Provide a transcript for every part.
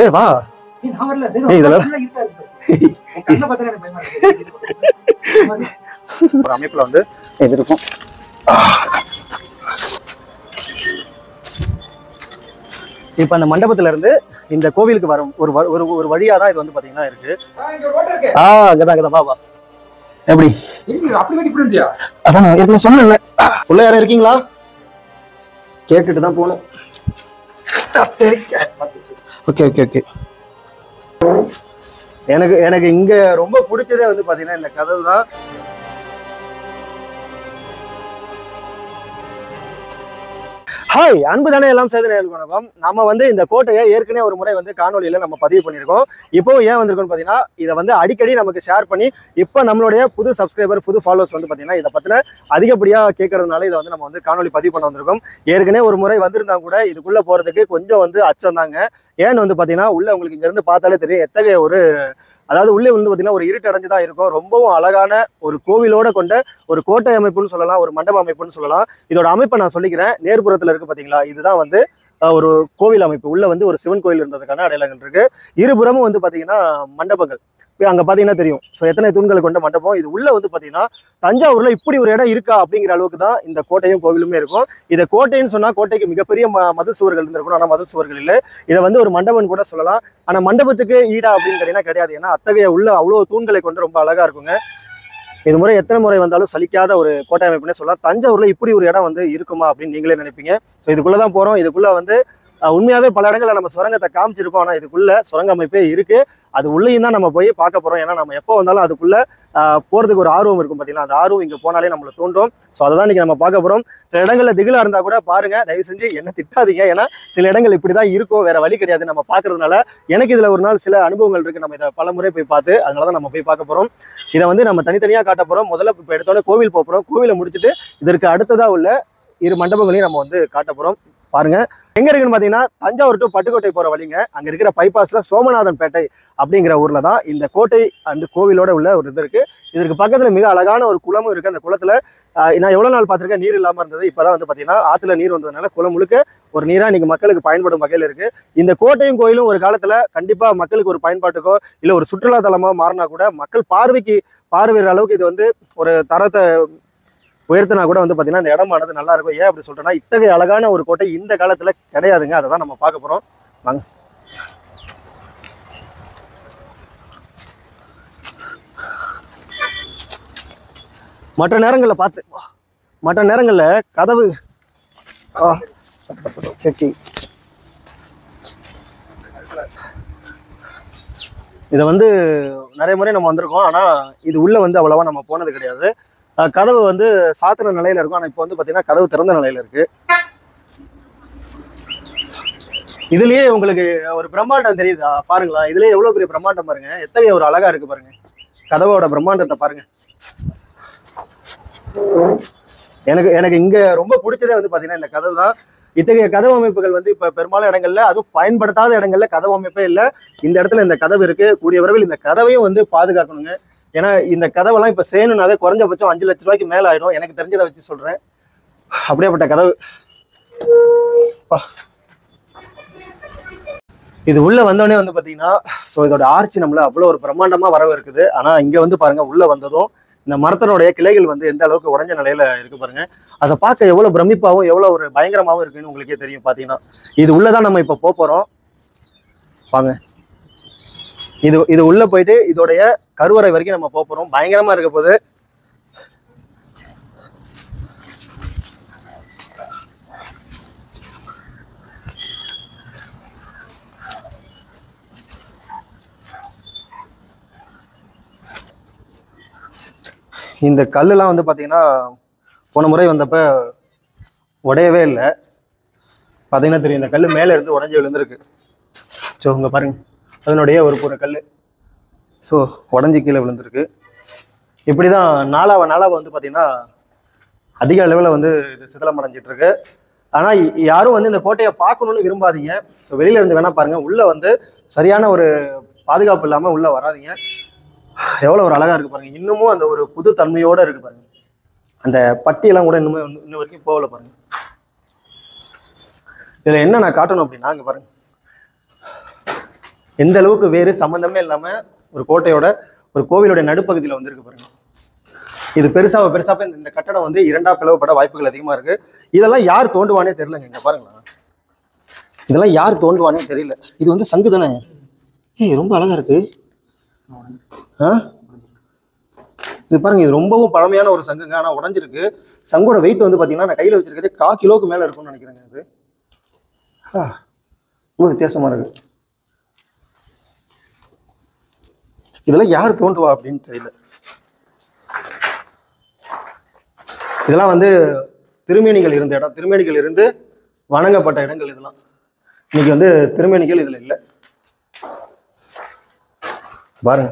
ஏய் வா. ஒரு அமைப்புல வந்து இது இருக்கும். இப்ப அந்த மண்டபத்துல இருந்து இந்த கோவிலுக்கு வரும் ஒரு வழியா தான் இது வந்து பாத்தீங்கன்னா இருக்கு. அங்கதான் வா வா. எப்படி அதான் ஏற்கனவே சொன்னேன்ல. உள்ள யாரும் இருக்கீங்களா? கேட்டுட்டு தான் போகணும். Okay okay okay. எனக்கு இங்க ரொம்ப பிடிச்சதே வந்து பாத்தீங்கன்னா இந்த கதவு தான். ஹாய், அன்பு தானே எல்லாம் சேர்ந்து வணக்கம். நம்ம வந்து இந்த கோட்டையை ஏற்கனவே ஒரு முறை வந்து காணொலியில நம்ம பதிவு பண்ணியிருக்கோம். இப்போ ஏன் வந்திருக்கோம்னு பார்த்தீங்கன்னா, இதை வந்து அடிக்கடி நமக்கு ஷேர் பண்ணி இப்போ நம்மளுடைய புது சப்ஸ்கிரைபர் புது ஃபாலோவர்ஸ் வந்து பார்த்தீங்கன்னா இதை பற்றின அதிகப்படியாக கேட்கறதுனால இதை வந்து நம்ம வந்து காணொலி பதிவு பண்ண வந்திருக்கோம். ஏற்கனவே ஒரு முறை வந்திருந்தா கூட இதுக்குள்ளே போகிறதுக்கு கொஞ்சம் வந்து அச்சம் தாங்க. ஏன்னு வந்து பார்த்தீங்கன்னா உள்ள உங்களுக்கு இங்கேருந்து பார்த்தாலே தெரியும் எத்தகைய ஒரு, அதாவது உள்ளே வந்து பார்த்தீங்கன்னா ஒரு இருட்டு அடைஞ்சு தான் இருக்கும். ரொம்பவும் அழகான ஒரு கோவிலோட கொண்ட ஒரு கோட்டை அமைப்புன்னு சொல்லலாம், ஒரு மண்டப அமைப்புன்னு சொல்லலாம். இதோட அமைப்பை நான் சொல்லிக்கிறேன். நேர்புறத்தில் இருக்கு பார்த்தீங்களா, இதுதான் வந்து ஒரு கோவில் அமைப்பு. உள்ள வந்து ஒரு சிவன் கோயில் இருந்ததுக்கான அடையாளங்கள் இருக்கு. இருபுறமும் வந்து பார்த்தீங்கன்னா மண்டபங்கள் அங்கே பார்த்தீங்கன்னா தெரியும். ஸோ எத்தனை தூண்களை கொண்ட மண்டபம் இது. உள்ள வந்து பார்த்தீங்கன்னா தஞ்சாவூர்ல இப்படி ஒரு இடம் இருக்கா அப்படிங்கிற அளவுக்கு தான் இந்த கோட்டையும் கோவிலுமே இருக்கும். இதை கோட்டைன்னு சொன்னா கோட்டைக்கு மிகப்பெரிய மதில் சுவர்கள் இருந்திருக்கும். ஆனால் மதில் சுவர்கள் இல்லை. இதை வந்து ஒரு மண்டபம் கூட சொல்லலாம். ஆனால் மண்டபத்துக்கு ஈடா அப்படின்னு கேட்டீங்கன்னா கிடையாது. ஏன்னா அத்தகைய உள்ள அவ்வளோ தூண்களை கொண்டு ரொம்ப அழகா இருக்குங்க. இது முறை எத்தனை முறை வந்தாலும் சலிக்காத ஒரு கோட்டை அமைப்புன்னே சொல்லலாம். தஞ்சாவூர்ல இப்படி ஒரு இடம் வந்து இருக்குமா அப்படின்னு நீங்களே நினைப்பீங்க. ஸோ இதுக்குள்ளதான் போறோம். இதுக்குள்ள வந்து உண்மையாவே பல இடங்களில் நம்ம சுரங்கத்தை காமிச்சிருக்கோம். ஆனால் இதுக்குள்ள சுரங்க அமைப்பே இருக்கு. அது உள்ளேயும் தான் நம்ம போய் பார்க்க போறோம். ஏன்னா நம்ம எப்போ வந்தாலும் அதுக்குள்ள போறதுக்கு ஒரு ஆர்வம் இருக்கும் பார்த்தீங்கன்னா, அந்த ஆர்வம் இங்கே போனாலே நம்மளை தோன்றும். ஸோ அதை தான் இன்னைக்கு நம்ம பார்க்க போறோம். சில இடங்களில் திகிலா இருந்தா கூட பாருங்க, தயவு செஞ்சு என்ன திட்டாதீங்க. ஏன்னா சில இடங்கள் இப்படிதான் இருக்கும், வேற வழி கிடையாது. நம்ம பார்க்கறதுனால எனக்கு இதுல ஒரு நாள் சில அனுபவங்கள் இருக்கு. நம்ம இதை பல முறை போய் பார்த்து அதனாலதான் நம்ம போய் பார்க்க போறோம். இதை வந்து நம்ம தனித்தனியா காட்ட போறோம். முதல்ல இப்போ எடுத்தோட கோவில் போறோம். கோவிலை முடிச்சுட்டு இதற்கு அடுத்ததா உள்ள இரு மண்டபங்களையும் நம்ம வந்து காட்ட போறோம். பாருங்க எங்க இருக்குன்னு பாத்தீங்கன்னா, தஞ்சாவூர் டு பட்டுக்கோட்டை போற வழிங்க. அங்க இருக்கிற பைபாஸ்ல சோமநாதன் பேட்டை அப்படிங்கிற ஊர்ல தான் இந்த கோட்டை அண்ட் கோவிலோட உள்ள ஒரு இது இருக்கு. இதற்கு பக்கத்துல மிக அழகான ஒரு குளமும் இருக்கு. அந்த குளத்துல நான் எவ்வளவு நாள் பார்த்திருக்கேன் நீர் இல்லாம இருந்தது. இப்பதான் வந்து பாத்தீங்கன்னா ஆத்துல நீர் வந்ததுனால குளம் முழுக்க ஒரு நீரா இன்னைக்கு மக்களுக்கு பயன்படும் வகையில் இருக்கு. இந்த கோட்டையும் கோயிலும் ஒரு காலத்துல கண்டிப்பா மக்களுக்கு ஒரு பயன்பாட்டுக்கோ இல்ல ஒரு சுற்றுலா தலமா மாறினா கூட மக்கள் பார்வையிற அளவுக்கு இது வந்து ஒரு தரத்தை உயர்த்தினா கூட வந்து பார்த்தீங்கன்னா இந்த இடமானது நல்லா இருக்கும். ஏன் அப்படி சொல்றேன்னா, இத்தகைய அழகான ஒரு கோட்டை இந்த காலத்துல கிடையாதுங்க. அதை தான் நம்ம பார்க்க போறோம். வாங்க. மற்ற நேரங்களில் கதவு இதை வந்து நிறைய முறை நம்ம வந்திருக்கோம். ஆனா இது உள்ள வந்து அவ்வளவா நம்ம போனது கிடையாது. கதவு வந்து சாத்தின நிலையில இருக்கும். ஆனா இப்போ வந்து பாத்தீங்கன்னா கதவு திறந்த நிலையில இருக்கு. இதுலயே உங்களுக்கு ஒரு பிரம்மாண்டம் தெரியுதா பாருங்களா? இதுலயே எவ்வளவு பெரிய பிரம்மாண்டம் பாருங்க. எத்தகைய ஒரு அழகா இருக்கு பாருங்க. கதவோட பிரம்மாண்டத்தை பாருங்க. எனக்கு இங்க ரொம்ப பிடிச்சதே வந்து பாத்தீங்கன்னா இந்த கதவு தான். இத்தகைய கதவு அமைப்புகள் வந்து இப்ப பெரும்பாலும் இடங்கள்ல, அதுவும் பயன்படுத்தாத இடங்கள்ல கதவு அமைப்பே இல்லை. இந்த இடத்துல இந்த கதவு இருக்கு. கூடிய விரைவில் இந்த கதவையும் வந்து பாதுகாக்கணுங்க. ஏன்னா இந்த கதவெல்லாம் இப்ப செய்யணும்னாவே குறைஞ்சபட்சம் 5 லட்சம் ரூபாய்க்கு மேல ஆயிடும். எனக்கு தெரிஞ்சதை வச்சு சொல்றேன். அப்படியேப்பட்ட கதவு. இது உள்ள வந்தோடனே வந்து பாத்தீங்கன்னா, ஸோ இதோட ஆர்ச்சி நம்மள அவ்வளோ ஒரு பிரம்மாண்டமா வரவு இருக்குது. ஆனா இங்க வந்து பாருங்க, உள்ள வந்ததும் இந்த மரத்தினுடைய கிளைகள் வந்து எந்த அளவுக்கு உடைஞ்ச நிலையில இருக்கு பாருங்க. அதை பார்க்க எவ்வளவு பிரமிப்பாகவும் எவ்வளவு ஒரு பயங்கரமாகவும் இருக்குன்னு உங்களுக்கே தெரியும். பாத்தீங்கன்னா இது உள்ளதான் நம்ம இப்ப போறோம். வாங்க. இது உள்ள போயிட்டு இதோடைய கருவறை வரைக்கும் நம்ம போறோம். பயங்கரமா இருக்க போது. இந்த கல்லுலாம் வந்து பாத்தீங்கன்னா போன முறை வந்தப்ப உடையவே இல்லை. பாத்தீங்கன்னா தெரியும், இந்த கல் மேல இருந்து உடைஞ்சு விழுந்திருக்கு. ஸோ இங்க பாருங்க, அதனுடைய ஒரு கல் ஸோ உடஞ்சி கீழே விழுந்திருக்கு. இப்படிதான் நாளாவ வந்து பார்த்தீங்கன்னா அதிக அளவில் வந்து இது சிதலம் அடைஞ்சிட்டு இருக்கு. ஆனால் யாரும் வந்து இந்த கோட்டையை பார்க்கணும்னு விரும்பாதீங்க. ஸோ வெளியில இருந்து வேணா பாருங்க. உள்ள வந்து சரியான ஒரு பாதுகாப்பு இல்லாமல் உள்ள வராதிங்க. எவ்வளோ ஒரு அழகா இருக்கு பாருங்க. இன்னமும் அந்த ஒரு புது தன்மையோட இருக்கு பாருங்க. அந்த பட்டியெல்லாம் கூட இன்னும் வரைக்கும் போகல பாருங்க. இதுல என்ன நான் காட்டணும் அப்படின்னா, இங்க பாருங்க எந்த அளவுக்கு வேறு சம்பந்தமே இல்லாம ஒரு கோட்டையோட ஒரு கோவிலோட நடுப்பகுதியில் வந்து இருக்கு பாருங்க. இது பெருசா இந்த கட்டடம் வந்து இரண்டா பிளவுபட வாய்ப்புகள் அதிகமா இருக்கு. இதெல்லாம் யார் தோண்டுவானே தெரியலங்க. இங்க பாருங்களா, இதெல்லாம் யார் தோண்டுவானே தெரியல. இது வந்து சங்கு தானே? ரொம்ப அழகா இருக்கு. இது பாருங்க, இது ரொம்பவும் பழமையான ஒரு சங்குங்க. ஆனா உடஞ்சிருக்கு. சங்கோட வெயிட் வந்து பாத்தீங்கன்னா நான் கையில வச்சிருக்கிறது 1/4 கிலோக்கு மேல இருக்கும்னு நினைக்கிறேங்க. இது ரொம்ப வித்தியாசமா இருக்கு. இதெல்லாம் யார் தோண்டுவா அப்படின்னு தெரியல. இதெல்லாம் வந்து திருமேனிகள் இருந்த இடம், திருமேனிகள் இருந்து வணங்கப்பட்ட இடங்கள். இதெல்லாம் இன்னைக்கு வந்து திருமேனிகள் இதுல இல்லை பாருங்க.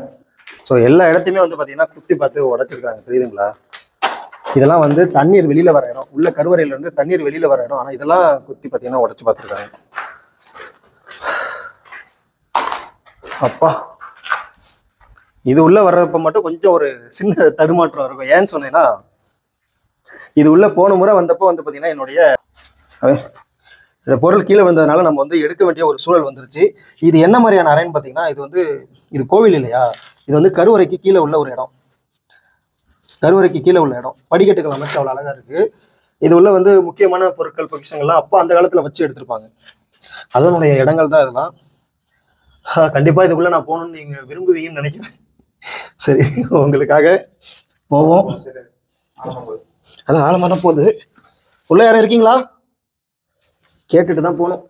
ஸோ எல்லா இடத்தையுமே வந்து பார்த்தீங்கன்னா குத்தி பார்த்து உடைச்சிருக்காங்க, தெரியுதுங்களா? இதெல்லாம் வந்து தண்ணீர் வெளியில வர இடம், உள்ள கருவறையில இருந்து தண்ணீர் வெளியில வர இடம். ஆனால் இதெல்லாம் குத்தி பார்த்தீங்கன்னா உடைச்சு பார்த்துருக்காங்க. அப்பா, இது உள்ள வர்றப்ப மட்டும் கொஞ்சம் ஒரு சின்ன தடுமாற்றம் இருக்கும். ஏன்னு சொன்னேன்னா, இது உள்ள போன முறை வந்தப்போ வந்து பார்த்தீங்கன்னா என்னுடைய பொருள் கீழே வந்ததுனால நம்ம வந்து எடுக்க வேண்டிய ஒரு சூழல் வந்துருச்சு. இது என்ன மாதிரியான அறைன்னு பார்த்தீங்கன்னா, இது கோவில் இல்லையா, இது வந்து கருவறைக்கு கீழே உள்ள ஒரு இடம். கருவறைக்கு கீழே உள்ள இடம், படிக்கட்டுகள் அமைச்சு அவ்வளோ அழகா இருக்கு. இது உள்ள வந்து முக்கியமான பொருட்கள் பொக்கிஷங்கள்லாம் அப்போ அந்த காலத்தில் வச்சு எடுத்திருப்பாங்க. அதனுடைய இடங்கள் தான் இதெல்லாம். கண்டிப்பாக இதுக்குள்ள நான் போகணும்னு நீங்கள் விரும்புவீங்கன்னு நினைக்கிறேன். சரி, உங்களுக்காக போவோம். அதான் ஆழமாக தான் போகுது. உள்ள யாரும் இருக்கீங்களா? கேட்டுட்டு தான் போகணும்.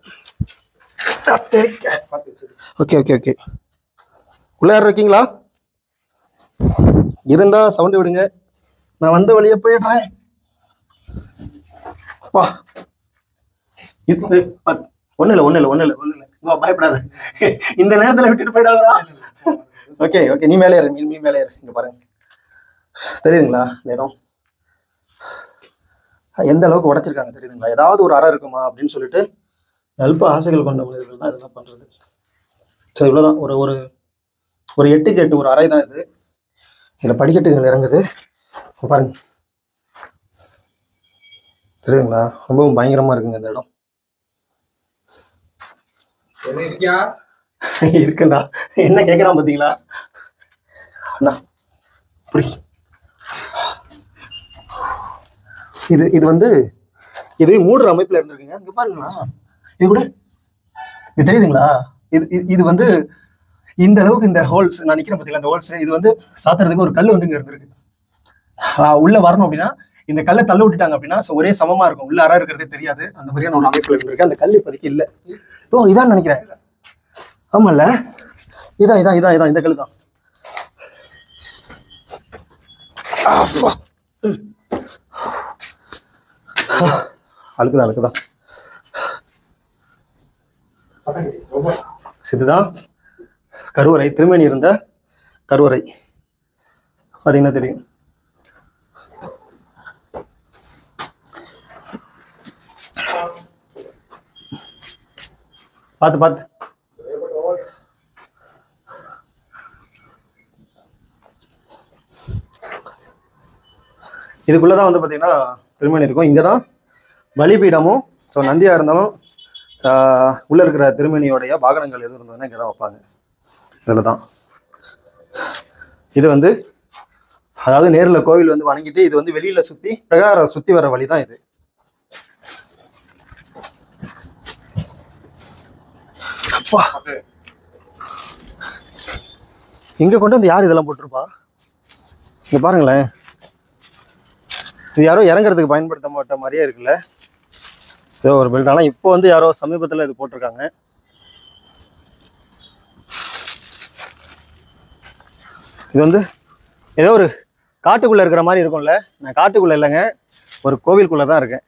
ஓகே ஓகே ஓகே, உள்ள யாரும் இருக்கீங்களா? இருந்தா சவுண்ட் விடுங்க, நான் வந்த வழியே போயிடுறேன். அப்பா, ஒண்ணு இல்லை, பயப்படாத. இந்த நேரத்துல விட்டுட்டு போயிடாதா? ஓகே ஓகே, நீ மேலே ஏறு, நீ மேலே ஏறு. இங்க பாருங்க, தெரியுதுங்களா இந்த இடம் எந்த அளவுக்கு உடைச்சிருக்காங்க, தெரியுதுங்களா? ஏதாவது ஒரு அறை இருக்குமா அப்படின்னு சொல்லிட்டு அல்ப ஆசைகள் கொண்ட மனிதர்கள் தான் இதெல்லாம் பண்றது. ஸோ இவ்வளவுதான், ஒரு ஒரு ஒரு 8க்கு 8 ஒரு அறை தான் இது. இதுல படிக்கட்டுகள் இறங்குது பாருங்க, தெரியுதுங்களா? ரொம்பவும் பயங்கரமா இருக்குங்க இந்த இடம். இருக்குண்டா, என்ன கேட்கறான் பாத்தீங்களா? அண்ணா அப்படி இது வந்து இது மூடுற அமைப்புல இருந்திருக்குங்க. இங்க பாருங்களா, இது கூட இது தெரியுதுங்களா? இது வந்து இந்த அளவுக்கு இந்த ஹோல்ஸ் நான் நிக்கிறேன் பார்த்தீங்களா, இந்த ஹோல்ஸ் இது வந்து சாத்துறதுக்கு ஒரு கல் வந்து இங்க இருந்திருக்கு. உள்ள வரணும் அப்படின்னா இந்த கல்லை தள்ள விட்டுட்டாங்க அப்படின்னா ஒரே சமமா இருக்கும், உள்ள அறை இருக்கிறதே தெரியாது. அந்த மாதிரியான ஒரு அமைப்புல இருந்திருக்கு. அந்த கல் இப்போதைக்கு இல்லை. இதான் நினைக்கிறேன். ஆமால்ல, இதான் இந்த கல் தான். அழுக்குதான். இதுதான் கருவறை, திருமேனி இருந்த கருவறை. பார்த்தீங்கன்னா தெரியும். பார்த்து இதுக்குள்ளதான் வந்து பார்த்தீங்கன்னா திருமேனி இருக்கும். இங்கே தான் பலிபீடமும், ஸோ நந்தியாக இருந்தாலும் உள்ளே இருக்கிற திருமேனியோடைய வாகனங்கள் எதுவும் இருந்ததுன்னா இங்கே தான் வைப்பாங்க. இதில் தான் இது வந்து, அதாவது நேரில் கோவில் வந்து வணங்கிட்டு இது வந்து வெளியில் சுற்றி பிரகார சுற்றி வர வழி தான் இது. அப்பா, இங்கே கொண்டு வந்து யார் இதெல்லாம் போட்டிருப்பா? இங்கே பாருங்களேன், இது யாரோ இறங்குறதுக்கு பயன்படுத்தப்பட்ட மாதிரியே இருக்குல்ல. ஏதோ ஒரு பில்ட். ஆனால் இப்போ வந்து யாரோ சமீபத்தில் இது போட்டிருக்காங்க. இது வந்து ஏதோ ஒரு காட்டுக்குள்ளே இருக்கிற மாதிரி இருக்கும்ல. நான் காட்டுக்குள்ளே இல்லைங்க, ஒரு கோவிலுக்குள்ளே தான் இருக்கேன்.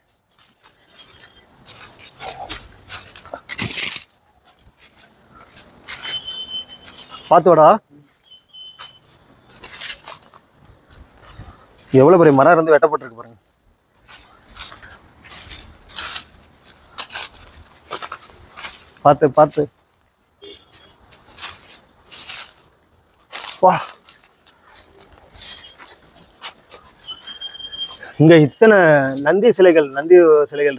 பார்த்தோடா, எவ்வளோ பெரிய மரம் இருந்து வெட்டப்பட்டிருக்கு பாருங்க. பார்த்து வா. இங்கே இத்தனை நந்தி சிலைகள்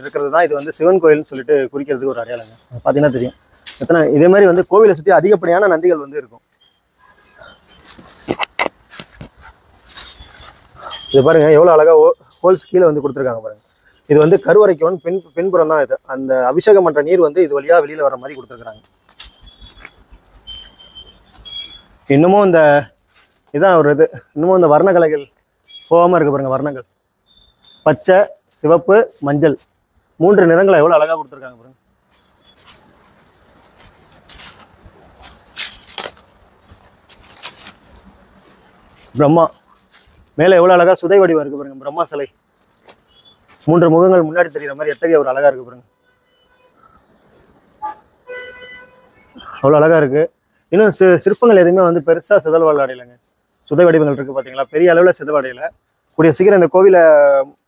இருக்கிறது தான் இது வந்து சிவன் கோயில்னு சொல்லிட்டு குறிக்கிறதுக்கு ஒரு அடையாளங்க. பார்த்தீங்கன்னா தெரியும் எத்தனை இதே மாதிரி வந்து கோவிலை சுற்றி அதிகப்படியான நந்திகள் வந்து இருக்கும். இது பாருங்க எவ்வளோ அழகாக ஹோல்ஸ் கீழே வந்து கொடுத்துருக்காங்க பாருங்க. இது வந்து கருவறைக்கு பின்புறம் தான் இது. அந்த அபிஷேகம் பண்ணுற நீர் வந்து இது வழியாக வெளியில் வர மாதிரி கொடுத்துருக்குறாங்க. இன்னமும் இந்த இதான் ஒரு இது இன்னமும் இந்த வர்ணக்கலைகள் போகாமல் இருக்கு பாருங்க. வர்ணங்கள் பச்சை, சிவப்பு, மஞ்சள் 3 நிறங்களை எவ்வளோ அழகாக கொடுத்துருக்காங்க பாருங்க. பிரம்மா மேலே எவ்வளோ அழகாக சுதை வடிவம் இருக்கு பாருங்க. பிரம்மா சிலை 3 முகங்கள் முன்னாடி தெரிகிற மாதிரி எத்தகைய ஒரு அழகாக இருக்கு பாருங்க. அவ்வளோ அழகாக இருக்கு. இன்னும் சிற்பங்கள் எதுவுமே வந்து பெருசாக சிதல்வாழ் அடையலைங்க. சுதை வடிவங்கள் இருக்குது பார்த்தீங்களா, பெரிய அளவில் சிதல் அடையலை. கூடிய சீக்கிரம் இந்த கோவிலை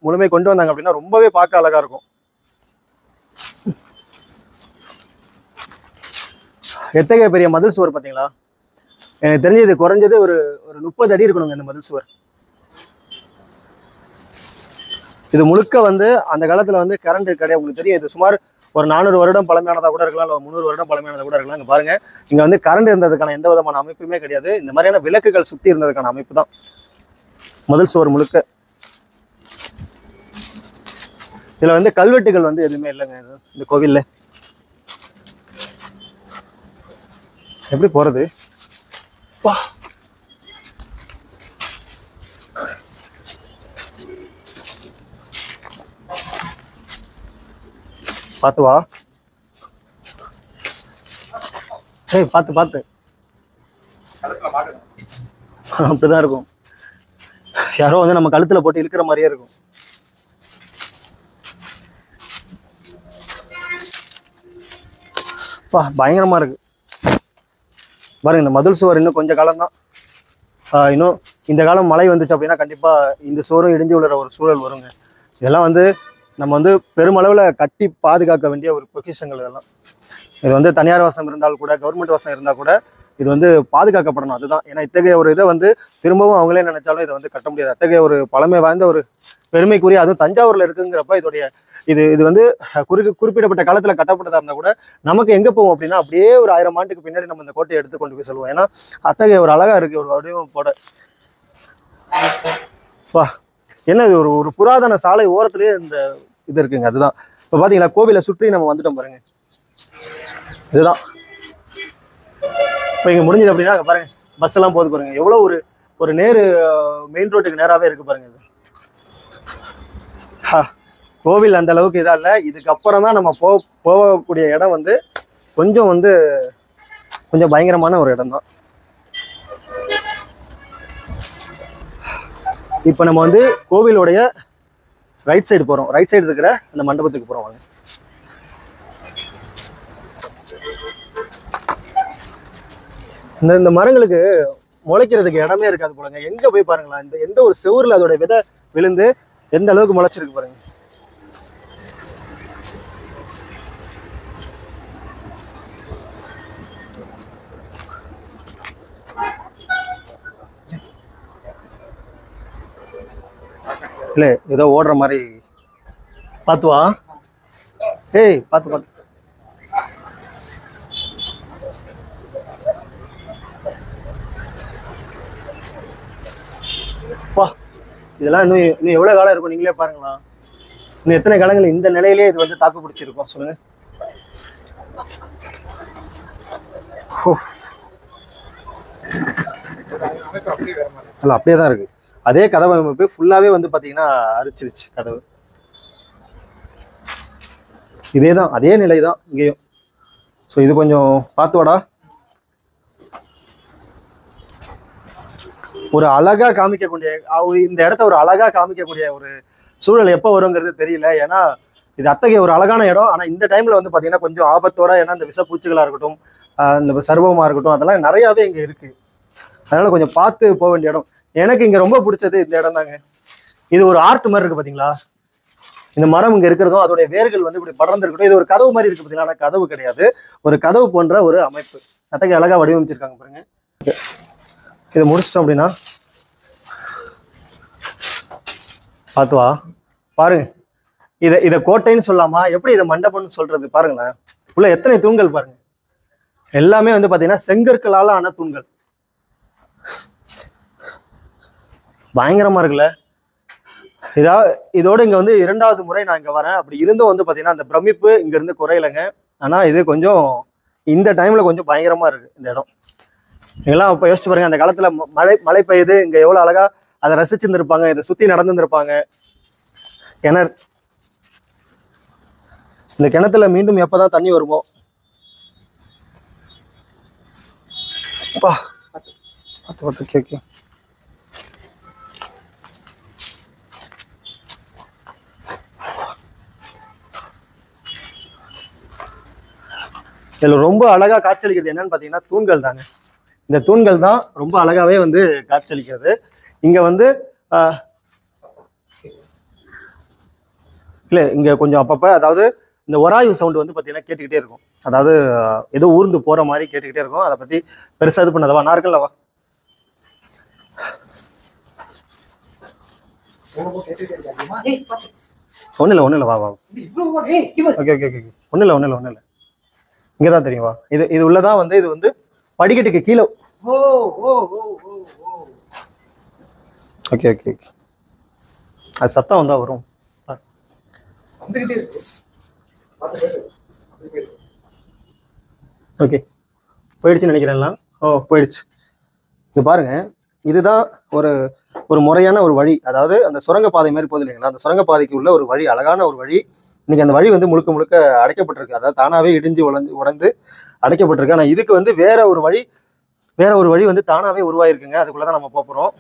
முழுமை கொண்டு வந்தாங்க அப்படின்னா ரொம்பவே பார்க்க அழகாக இருக்கும். எத்தகைய பெரிய மதில் சுவர் பார்த்தீங்களா. எனக்கு தெரிஞ்சது குறைஞ்சது ஒரு 30 அடி இருக்கணுங்க இந்த மதில் சுவர். இது முழுக்க வந்து அந்த காலத்தில் வந்து கரண்ட் கிடையாது. உங்களுக்கு தெரியும் இது சுமார் ஒரு 400 வருடம் பழமையானதாக கூட இருக்கலாம், இல்லை 300 வருடம் பழமையானதாக கூட இருக்கலாம். இங்கே பாருங்க, இங்கே வந்து கரண்ட் இருந்ததுக்கான எந்த விதமான அமைப்புமே கிடையாது. இந்த மாதிரியான விளக்குகள் சுற்றி இருந்ததுக்கான அமைப்பு தான் முதல் சுவர் முழுக்க. இதில் வந்து கல்வெட்டுகள் வந்து எதுவுமே இல்லைங்க இந்த கோவிலில். எப்படி போகிறது? வா பார்த்து வா. ஏய் பார்த்து அப்படிதான் இருக்கும். யாரோ வந்து நம்ம கழுத்துல போட்டு இழுக்கிற மாதிரியே இருக்கும். பயங்கரமா இருக்கு பாருங்க. இந்த மதில் சுவர் இன்னும் கொஞ்சம் காலம் தான். இன்னும் இந்த காலம் மழை வந்துச்சு அப்படின்னா கண்டிப்பா இந்த சுவரும் இடிஞ்சு விழுற ஒரு சூழல் வருங்க. இதெல்லாம் வந்து நம்ம வந்து பெருமளவில் கட்டி பாதுகாக்க வேண்டிய ஒரு பொக்கிஷங்கள் இதெல்லாம். இது வந்து தனியார் வசம் இருந்தால் கூட, கவர்மெண்ட் வசம் இருந்தால் கூட இது வந்து பாதுகாக்கப்படணும். அதுதான். ஏன்னா இத்தகைய ஒரு இதை வந்து திரும்பவும் அவங்களே நினைச்சாலும் இதை வந்து கட்ட முடியாது. அத்தகைய ஒரு பழமை வாய்ந்த ஒரு பெருமைக்குரிய, அதுவும் தஞ்சாவூர்ல இருக்குங்கிறப்ப இதோடைய இது வந்து குறிப்பிடப்பட்ட காலத்தில் கட்டப்பட்டதாக இருந்தால் கூட நமக்கு எங்கே போவோம் அப்படின்னா அப்படியே ஒரு 1000 ஆண்டுக்கு பின்னாடி நம்ம இந்த கோட்டையை எடுத்து கொண்டு போய் சொல்லுவோம். ஏன்னா அத்தகைய ஒரு அழகா இருக்கு ஒரு வடிவம் போட. என்ன இது ஒரு புராதன சாலை ஓரத்துலேயே இந்த இது இருக்குங்க. அதுதான் இப்போ பார்த்தீங்களா, கோவிலை சுற்றி நம்ம வந்துட்டோம் பாருங்க. இதுதான் இப்போ இங்கே முடிஞ்சது அப்படின்னா பாருங்க, பஸ் எல்லாம் போகுது பாருங்க. எவ்வளோ ஒரு நேரு மெயின் ரோட்டுக்கு நேராகவே இருக்கு பாருங்க. இது கோவில் அந்த அளவுக்கு இதாக இல்லை. இதுக்கப்புறம் தான் நம்ம போகக்கூடிய இடம் வந்து கொஞ்சம் பயங்கரமான ஒரு இடம் தான். இப்போ நம்ம வந்து கோவிலோடைய ரைட் சைடு போகிறோம். ரைட் சைடு இருக்கிற அந்த மண்டபத்துக்கு போகிறோம். வாங்க. இந்த மரங்களுக்கு முளைக்கிறதுக்கு இடமே இருக்காது போலங்க. எங்கே போய் பாருங்களா, இந்த எந்த ஒரு செவுரில் அதோட விதை விழுந்து எந்த அளவுக்கு முளைச்சிருக்கு பாருங்க. இல்லை ஏதோ ஓடுற மாதிரி. பார்த்துவா. ஏய் பார்த்து இதெல்லாம் இன்னும் எவ்வளோ காலம் இருக்கும் நீங்களே பாருங்களா. இன்னும் எத்தனை காலங்கள் இந்த நிலையிலே இது வந்து தாக்கு பிடிச்சிருக்கோம் சொல்லுங்க. அல்ல அப்படியே தான் இருக்கு. அதே கதவு அமைப்பு ஃபுல்லாகவே வந்து பார்த்தீங்கன்னா அரிச்சிருச்சு கதவு. இதே தான், அதே நிலை தான் இங்கேயும். ஸோ இது கொஞ்சம் பார்த்து வாடா. ஒரு அழகாக காமிக்கக்கூடிய இந்த இடத்த ஒரு அழகாக காமிக்கக்கூடிய ஒரு சூழல் எப்போ வருங்கிறது தெரியல. ஏன்னா இது அத்தகைய ஒரு அழகான இடம். ஆனால் இந்த டைமில் வந்து பார்த்தீங்கன்னா கொஞ்சம் ஆபத்தோட, ஏன்னா இந்த விஷப்பூச்சிகளாக இருக்கட்டும், இந்த சர்வமாக இருக்கட்டும், அதெல்லாம் நிறையாவே இங்கே இருக்குது. அதனால் கொஞ்சம் பார்த்து போக வேண்டிய இடம். எனக்கு இங்கே ரொம்ப பிடிச்சது இந்த இடம் தாங்க. இது ஒரு ஆர்ட் மாதிரி இருக்குது பார்த்தீங்களா. இந்த மரம் இங்கே இருக்கிறதும் அதோடைய வேர்கள் வந்து இப்படி படர்ந்துருக்கட்டும். இது ஒரு கதவு மாதிரி இருக்குது பார்த்தீங்களா. ஆனால் கதவு கிடையாது, ஒரு கதவு போன்ற ஒரு அமைப்பு. அத்தகைய அழகாக வடிவமைச்சிருக்காங்க பாருங்க. இதை முடிச்சிட்டோம் அப்படின்னா பார்த்து வா. பாருங்க, இதை கோட்டைன்னு சொல்லாமா, எப்படி இதை மண்டபம்னு சொல்றது பாருங்களேன். உள்ள எத்தனை தூண்கள் பாருங்க. எல்லாமே வந்து பாத்தீங்கன்னா செங்கற்களால ஆன தூண்கள். பயங்கரமா இருக்குல்ல. இதோட இங்க வந்து 2வது முறை நான் இங்க வரேன். அப்படி இருந்தும் வந்து பாத்தீங்கன்னா அந்த பிரமிப்பு இங்க இருந்து குறையலைங்க. ஆனா இது கொஞ்சம் இந்த டைம்ல கொஞ்சம் பயங்கரமா இருக்கு இந்த இடம். நீங்களாம் இப்ப யோசிச்சு பாருங்க, அந்த காலத்துல மழை பெய்யுது, இங்க எவ்வளவு அழகா அதை ரசிச்சுருந்துருப்பாங்க, இதை சுத்தி நடந்துருப்பாங்க. கிணறு, இந்த கிணத்துல மீண்டும் எப்பதான் தண்ணி வருமோ. ஓகே. இதுல ரொம்ப அழகா காட்சியளிக்கிறது என்னன்னு பாத்தீங்கன்னா தூண்கள் தாங்க. இந்த தூண்கள் தான் ரொம்ப அழகாவே வந்து காட்சியளிக்கிறது. இங்க வந்து இல்ல, இங்க கொஞ்சம் அப்பப்ப, அதாவது இந்த ஒராயு சவுண்ட் வந்து பாத்தீங்கன்னா கேட்டுக்கிட்டே இருக்கும். அதாவது ஏதோ ஊர்ந்து போற மாதிரி கேட்டுக்கிட்டே இருக்கும். அதை பத்தி பெருசா இது பண்ணதவா நான் இருக்கலவா. ஒண்ணு இல்ல வா. ஓகே. ஒண்ணு இல்ல இங்கதான் தெரியுமா. இது உள்ளதான் வந்து, இது வந்து படிக்கட்டுக்கு கீழே. ஓகே. அது சத்தம் வந்தா வரும். ஓகே, போயிடுச்சுன்னு நினைக்கிறேன்லாம். போயிடுச்சு. இது பாருங்க, இதுதான் ஒரு முறையான ஒரு வழி. அதாவது அந்த சுரங்கப்பாதை மாதிரி போகுது இல்லைங்களா, அந்த சுரங்கப்பாதைக்கு உள்ள ஒரு வழி, அழகான ஒரு வழி. இன்னைக்கு அந்த வழி வந்து முழுக்க அடைக்கப்பட்டிருக்கு. அதாவது தானாவே இடிஞ்சு உடைந்து அடைக்கப்பட்டிருக்கு. ஆனா இதுக்கு வந்து வேற ஒரு வழி வந்து தானாவே உருவாயிருக்குங்க. அதுக்குள்ளதான் நம்ம போறோம்.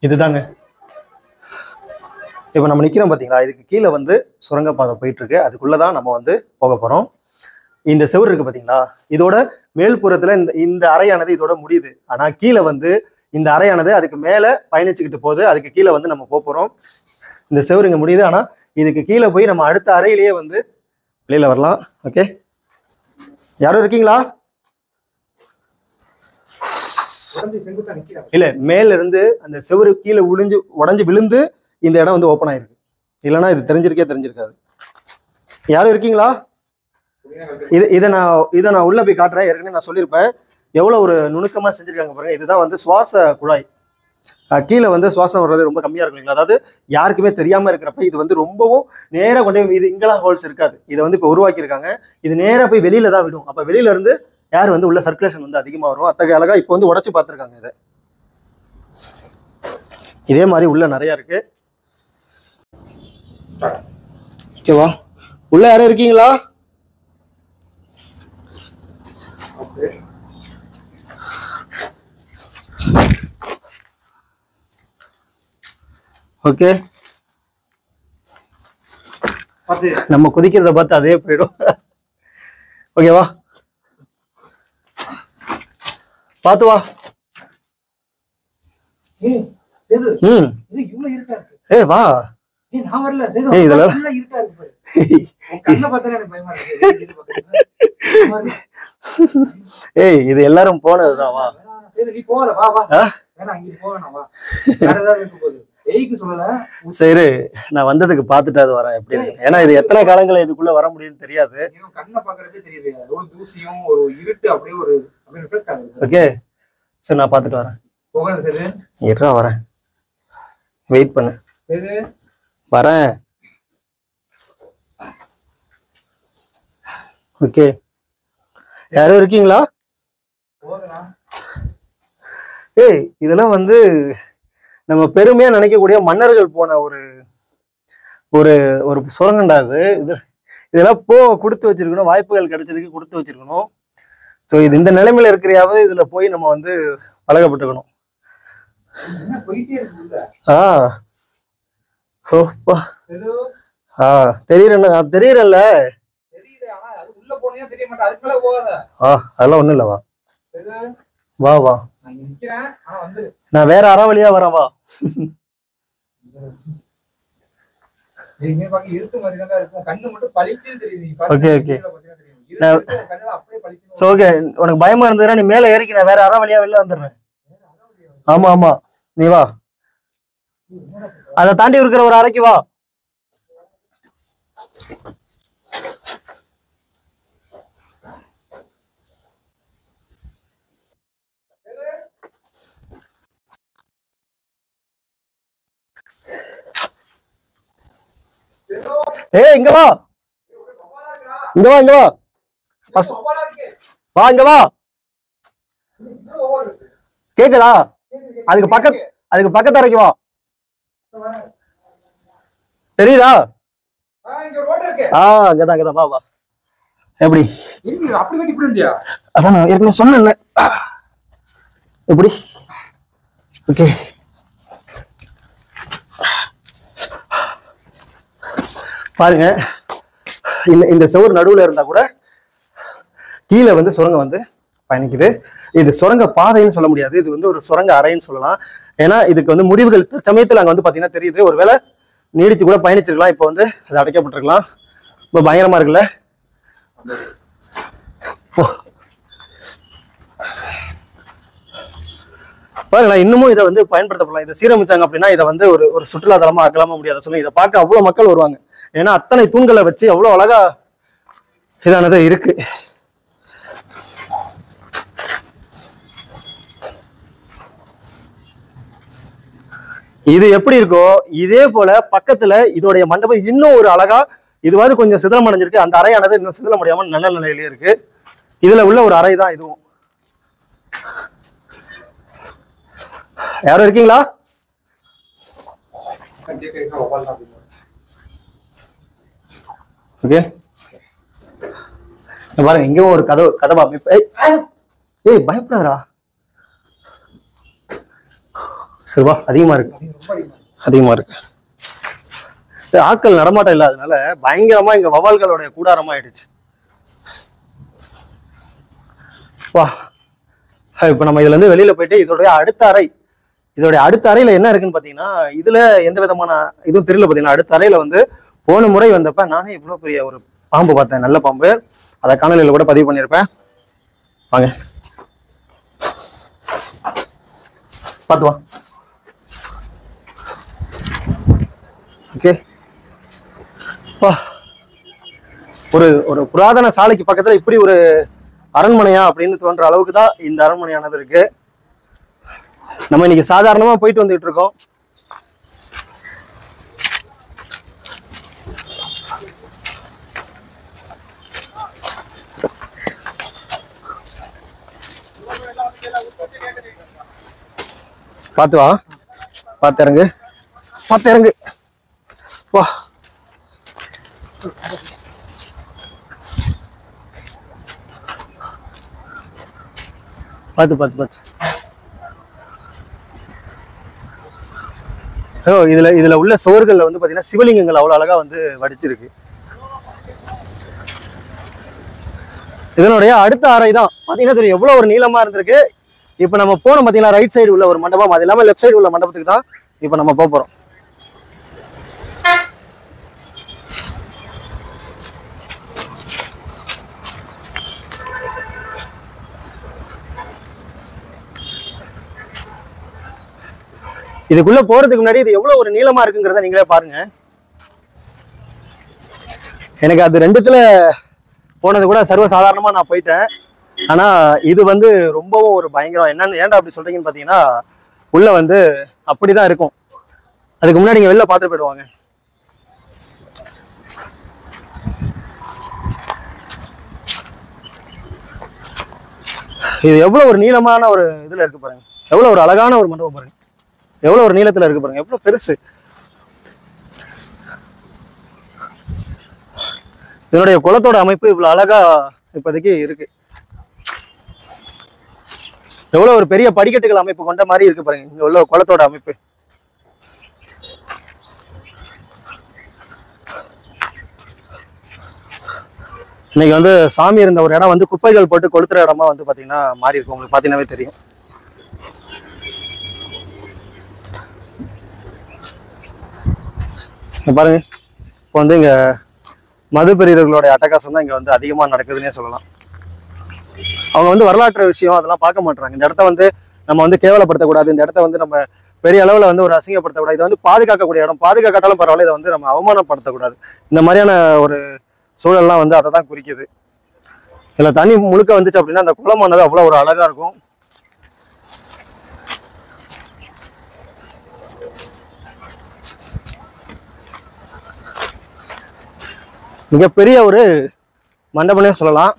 இதுதாங்க இப்ப நம்ம நிக்கிறோம் பாத்தீங்களா, இதுக்கு கீழே வந்து சுரங்கப்பாதை போயிட்டு இருக்கு. அதுக்குள்ளதான் நம்ம வந்து போக போறோம். இந்த செவுரு இருக்கு பாத்தீங்களா, இதோட மேல்புறத்துல இந்த அறையானது இதோட முடியுது. ஆனா கீழே வந்து இந்த அறையானது அதுக்கு மேல பயணிச்சுக்கிட்டு போகுது. அதுக்கு கீழே வந்து நம்ம போறோம். இந்த செவுரு இங்க முடியுது. ஆனா இதுக்கு கீழே போய் நம்ம அடுத்த அறையிலேயே வந்து வெளியில வரலாம். ஓகே, யாரும் இருக்கீங்களா? இல்ல, மேல இருந்து அந்த செவுரு கீழே உடைஞ்சு விழுந்து இந்த இடம் வந்து ஓப்பன் ஆயிருக்கு. இல்லைன்னா இது தெரிஞ்சிருக்காது. யாரும் இருக்கீங்களா? இதை நான் உள்ள போய் காட்டுறேன். ஏற்கனவே நான் சொல்லியிருப்பேன் எவ்வளவு ஒரு நுணுக்கமா செஞ்சிருக்காங்க பாருங்க. இதுதான் வந்து சுவாச குழாய். கீழே வந்து சுவாசம் வர்றது ரொம்ப கம்மியா இருக்கும். அதாவது யாருக்குமே தெரியாம இருக்கிறப்ப இது வந்து ரொம்பவும் நேரா கொண்டு போய், இது இங்கெல்லாம் ஹோல்ஸ் இருக்காது. இதை வந்து இப்போ உருவாக்கி இருக்காங்க. இது நேரா போய் வெளியில தான் விடும். அப்ப வெளியில இருந்து ஏர் வந்து உள்ள சர்க்குலேஷன் வந்து அதிகமா வரும். அத்தகைய அழகா இப்போ வந்து உடைச்சு பார்த்துருக்காங்க. இதை இதே மாதிரி உள்ள நிறைய இருக்கு. ஓகேவா? உள்ள யாரும் இருக்கீங்களா? ஓகே, நம்ம குதிக்கிறத பார்த்து அதே போயிடும். ஓகேவா, பாத்து வா. வா. இது எல்லாரும் போனதுதான். வா. சரி, நான் வந்ததுக்கு பாத்துட்டு அது வரேன் எப்படி இருக்கு. ஏன்னா இது எத்தனை காலங்கள் இதுக்குள்ள வர முடியும்னு தெரியாது. ஓகே, சரி நான் பாத்துட்டு வரேன். வரேன், வெயிட் பண்ணு. வரேன். ஓகே, யாரும் இருக்கீங்களா? இதெல்லாம் வந்து நம்ம பெருமையா நினைக்கக்கூடிய மன்னர்கள் போன ஒரு ஒரு ஒரு சுரங்கண்டா இது. இதெல்லாம் கொடுத்து வச்சிருக்கணும். வாய்ப்புகள் கிடைச்சதுக்கு கொடுத்து வச்சிருக்கணும். ஸோ இது இந்த நிலைமையில இருக்கிறையாவது இதுல போய் நம்ம வந்து பழகப்பட்டுக்கணும். தெரியறேன்ல. அதெல்லாம் ஒண்ணும் இல்ல. வா வா, நான் வேற அற வழியா வரேன். வா. ஓகே ஓகே, ஓகே, உனக்கு பயமா இருந்ததுன்னா நீ மேல ஏறிக்க, நான் வேற அரை வழியா வெளில வந்துடுறேன். ஆமா ஆமா, நீ வா, அதை தாண்டி இருக்கிற ஒரு அறைக்கு வா. இங்க வா, இங்க வா, இங்க வா, வா, இங்க வா. கேக்குதா? அதுக்கு பக்கத்து அறைக்கு வா. தெரியுதா? அங்கதான் வா வா. எப்படி அதான் நான் ஏற்கனவே சொன்னேன்ல. எப்படி? ஓகே, பாருங்க, இந்த சுவர் நடுவுல இருந்தா கூட கீழே வந்து சுரங்கம் வந்து பயணிக்குது. இது சுரங்க பாதைன்னு சொல்ல முடியாது, இது வந்து ஒரு சுரங்க அறைன்னு சொல்லலாம். ஏன்னா இதுக்கு வந்து முடிவுகள் சமயத்தில் அங்கே வந்து பார்த்தீங்கன்னா தெரியுது, ஒருவேளை நீடிச்சு கூட பயணிச்சிருக்கலாம். இப்போ வந்து அது அடைக்கப்பட்டிருக்கலாம். ரொம்ப பயங்கரமா இருக்குல்ல. பாருங்களா, இன்னமும் இதை வந்து பயன்படுத்தப்படலாம். இதை சீரமைச்சாங்க அப்படின்னா இதை வந்து ஒரு சுற்றுலாத்தலமா ஆக்கலாமா முடியாத சொல்லி இதை பார்க்க அவ்வளவு மக்கள் வருவாங்க. ஏன்னா அத்தனை தூண்களை வச்சு அவ்வளவு அழகா இதானது இருக்கு. இது எப்படி இருக்கோ இதே போல பக்கத்துல இதோடைய மண்டபம் இன்னும் ஒரு அழகா, இதுவாது கொஞ்சம் சிதிலம் அடைஞ்சிருக்கு. அந்த அறையானது இன்னும் சிதிலம் அடையாம நல்ல நிலையிலே இருக்கு. இதுல உள்ள ஒரு அறை தான் இதுவும். யாரும் இருக்கீங்களா? ஓகே, பாருங்க, இங்கேயும் ஒரு கதவு அமைப்பு. ஏய் பயப்படாதா, சரிவா. அதிகமா இருக்கு. ஆட்கள் நடமாட்டம் இல்லாதனால பயங்கரமா இங்க வவால்களுடைய கூடாரமா ஆயிடுச்சு. வா, இப்ப நம்ம இதுல இருந்து வெளியில போயிட்டு இதோடைய அடுத்த அறையில என்ன இருக்குன்னு பாத்தீங்கன்னா, இதுல எந்த விதமான இதுவும் தெரியல. பாத்தீங்கன்னா அடுத்த அறையில வந்து போன முறை வந்தப்ப நானே இவ்வளவு பெரிய ஒரு பாம்பு பார்த்தேன், நல்ல பாம்பு. அதை காணொலியில கூட பதிவு பண்ணியிருப்பேன். வாங்க பார்த்து வா. ஓகே, ஒரு புராதன சாலைக்கு பக்கத்துல இப்படி ஒரு அரண்மனையா அப்படின்னு தோன்ற அளவுக்கு தான் இந்த அரண்மனையானது இருக்கு. நம்ம இன்னைக்கு சாதாரணமா போயிட்டு வந்துட்டு இருக்கோம். பார்த்து வா, பார்த்து இறங்கு வா. பார்த்து இதுல உள்ள சுவர்கள்ல வந்து பாத்தீங்கன்னா சிவலிங்கங்கள் அவ்வளவு அழகா வந்து வடிச்சிருக்கு. இதனுடைய அடுத்த அறை தான் பாத்தீங்கன்னா தெரியும் எவ்வளவு ஒரு நீளமா இருந்திருக்கு. இப்ப நம்ம போனோம் பாத்தீங்கன்னா ரைட் சைடு உள்ள ஒரு மண்டபம், அது இல்லாம லெஃப்ட் சைடு உள்ள மண்டபத்துக்கு தான் இப்ப நம்ம போறோம். இதுக்குள்ள போறதுக்கு முன்னாடி இது எவ்வளவு ஒரு நீளமா இருக்குங்கிறத நீங்களே பாருங்க. எனக்கு அது ரெண்டுத்துல போனது கூட சர்வசாதாரணமா நான் போயிட்டேன். ஆனா இது வந்து ரொம்பவும் ஒரு பயங்கரம். என்னன்னு ஏன்டா அப்படி சொல்றீங்கன்னு பாத்தீங்கன்னா, உள்ள வந்து அப்படிதான் இருக்கும். அதுக்கு முன்னாடி நீங்க வெளில பார்த்துட்டு போயிடுவாங்க. இது எவ்வளவு ஒரு நீளமான ஒரு இதுல இருக்கு பாருங்க, எவ்வளவு ஒரு அழகான ஒரு மண்டபம் பாருங்க, எவ்வளவு ஒரு நீளத்துல இருக்கு பாருங்க, எவ்வளவு பெருசு. இதனுடைய குளத்தோட அமைப்பு இவ்வளவு அழகா இப்போதைக்கு இருக்கு. எவ்வளவு ஒரு பெரிய படிக்கட்டுகள் அமைப்பு கொண்ட மாதிரி இருக்கு பாருங்க இங்க உள்ள குளத்தோட அமைப்பு. இன்னைக்கு வந்து சாமி இருந்த ஒரு இடம் வந்து குப்பைகள் போட்டு கொளுத்துற இடமா வந்து பாத்தீங்கன்னா மாறி இருக்கு. உங்களுக்கு பாத்தீங்கன்னாவே தெரியும். பாருங்க, இப்போ வந்து இங்க மது பெரியவர்களோட அட்டகாசம் தான் இங்கே வந்து அதிகமாக நடக்குதுன்னே சொல்லலாம். அவங்க வந்து வரலாற்று விஷயம் அதெல்லாம் பார்க்க மாட்டாங்க. இந்த இடத்த வந்து நம்ம வந்து கேவலப்படுத்தக்கூடாது, இந்த இடத்த வந்து நம்ம பெரிய அளவில் வந்து ஒரு அசிங்கப்படுத்தக்கூடாது, இதை வந்து பாதுகாக்கக்கூடிய இடம், பாதுகாக்காட்டாலும் பரவாயில்ல, இதை வந்து நம்ம அவமானப்படுத்தக்கூடாது. இந்த மாதிரியான ஒரு சூழல்லாம் வந்து அதை தான் குறிக்குது. இதில் தண்ணி முழுக்க வந்துச்சு அப்படின்னா அந்த குளமானது அவ்வளோ ஒரு அழகாக இருக்கும். மிகப்பெரிய ஒரு மண்டபம்னே சொல்லலாம்.